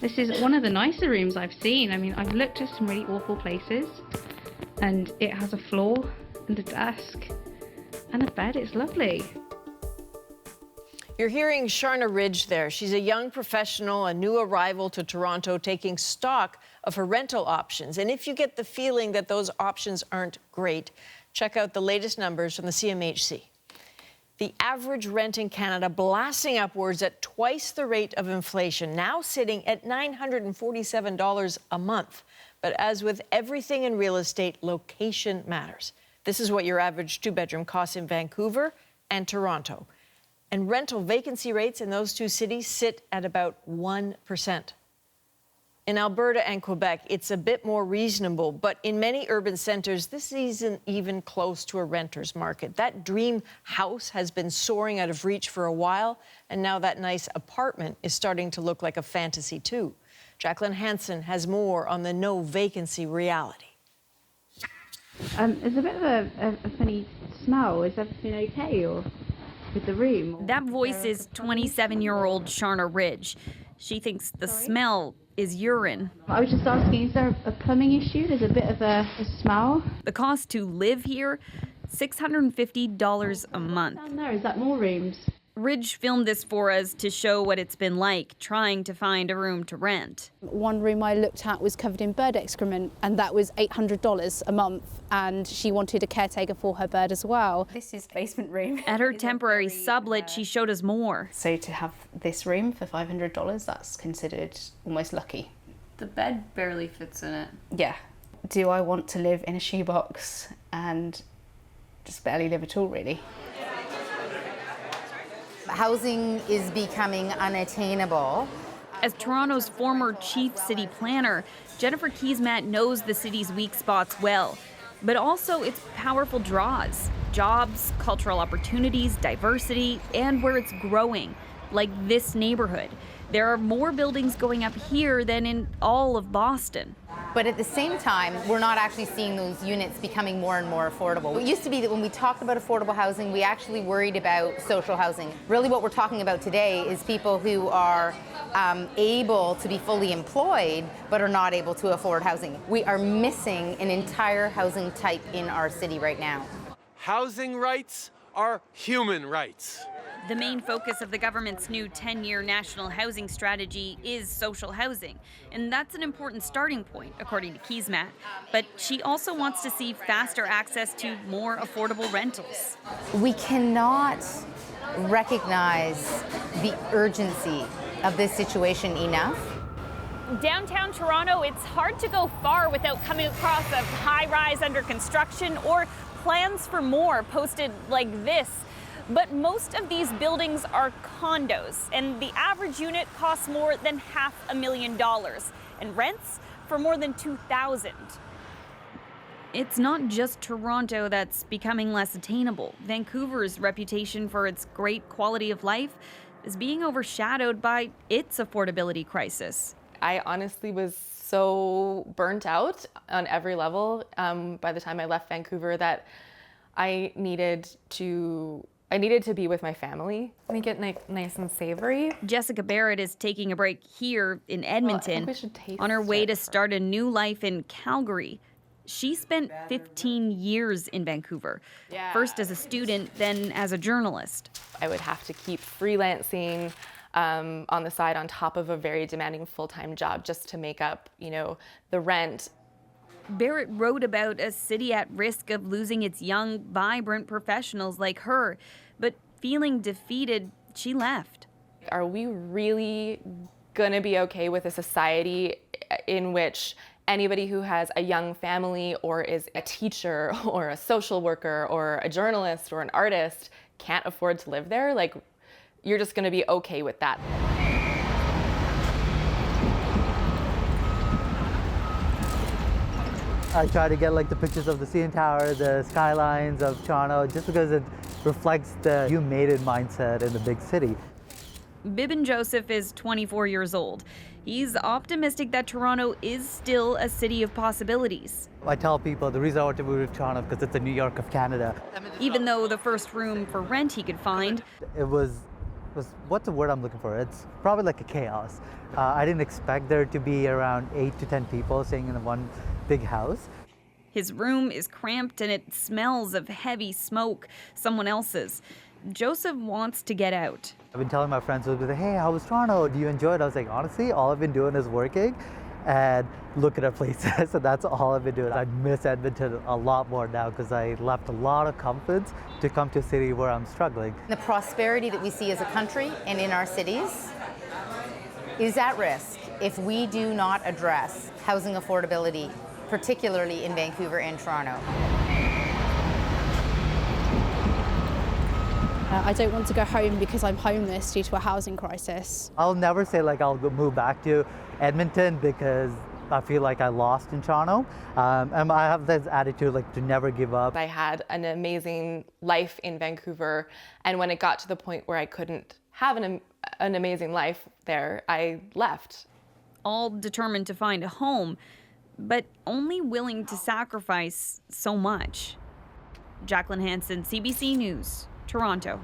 This is one of the nicer rooms I've seen. I mean, I've looked at some really awful places, and it has a floor and a desk and a bed. It's lovely. You're hearing Sharna Ridge there. She's a young professional, a new arrival to Toronto, taking stock of her rental options. And if you get the feeling that those options aren't great, check out the latest numbers from the CMHC. The average rent in Canada blasting upwards at twice the rate of inflation, now sitting at $947 a month. But as with everything in real estate, location matters. This is what your average two-bedroom costs in Vancouver and Toronto. And rental vacancy rates in those two cities sit at about 1%. In Alberta and Quebec, it's a bit more reasonable, but in many urban centres, this isn't even close to a renter's market. That dream house has been soaring out of reach for a while, and now that nice apartment is starting to look like a fantasy too. Jacqueline Hansen has more on the no vacancy reality. There's a bit of a funny smell. Is everything okay, or with the room? That voice is 27-year-old Sharna Ridge. She thinks the smell is urine. I was just asking, is there a plumbing issue? There's a bit of a smell. The cost to live here, $650 a month. Down there, is that more rooms? Ridge filmed this for us to show what it's been like trying to find a room to rent. One room I looked at was covered in bird excrement, and that was $800 a month, and she wanted a caretaker for her bird as well. This is basement room. At her temporary sublet, she showed us more. So to have this room for $500, that's considered almost lucky. The bed barely fits in it. Yeah. Do I want to live in a shoebox and just barely live at all, really? Housing is becoming unattainable. As Toronto's former chief city planner, Jennifer Keesmaat knows the city's weak spots well, but also its powerful draws: jobs, cultural opportunities, diversity, and where it's growing, like this neighborhood. There are more buildings going up here than in all of Boston. But at the same time, we're not actually seeing those units becoming more and more affordable. It used to be that when we talked about affordable housing, we actually worried about social housing. Really what we're talking about today is people who are able to be fully employed, but are not able to afford housing. We are missing an entire housing type in our city right now. Housing rights are human rights. The main focus of the government's new 10-year national housing strategy is social housing, and that's an important starting point, according to Keesmaat. But she also wants to see faster access to more affordable rentals. We cannot recognize the urgency of this situation enough. Downtown Toronto, it's hard to go far without coming across a high-rise under construction or plans for more posted like this. But most of these buildings are condos, and the average unit costs more than $500,000, and rents for more than $2,000. It's not just Toronto that's becoming less attainable. Vancouver's reputation for its great quality of life is being overshadowed by its affordability crisis. I honestly was so burnt out on every level by the time I left Vancouver that I needed to be with my family. Make it nice and savory. Jessica Barrett is taking a break here in Edmonton on her way to start a new life in Calgary. She spent 15 years in Vancouver, first as a student, then as a journalist. I would have to keep freelancing on the side on top of a very demanding full-time job just to make up, the rent. Barrett wrote about a city at risk of losing its young, vibrant professionals like her, but feeling defeated, she left. Are we really gonna be okay with a society in which anybody who has a young family or is a teacher or a social worker or a journalist or an artist can't afford to live there? Like, you're just gonna be okay with that. I try to get the pictures of the CN Tower, the skylines of Toronto, just because it reflects the you made it mindset in the big city. Bibin Joseph is 24 years old. He's optimistic that Toronto is still a city of possibilities. I tell people the reason I want to move to Toronto is because it's the New York of Canada. Even though the first room for rent he could find it was what's the word I'm looking for? It's probably like a chaos. I didn't expect there to be around 8 to 10 people staying in one big house. His room is cramped and it smells of heavy smoke, someone else's. Joseph wants to get out. I've been telling my friends, hey, how was Toronto? Do you enjoy it? I was like, honestly, all I've been doing is working and looking at places, and that's all I've been doing. I miss Edmonton a lot more now because I left a lot of comforts to come to a city where I'm struggling. The prosperity that we see as a country and in our cities is at risk if we do not address housing affordability, particularly in Vancouver and Toronto. I don't want to go home because I'm homeless due to a housing crisis. I'll never say like I'll move back to Edmonton because I feel like I lost in Toronto. And I have this attitude like to never give up. I had an amazing life in Vancouver, and when it got to the point where I couldn't have an amazing life there, I left. All determined to find a home, but only willing to sacrifice so much. Jacqueline Hansen, CBC News, Toronto.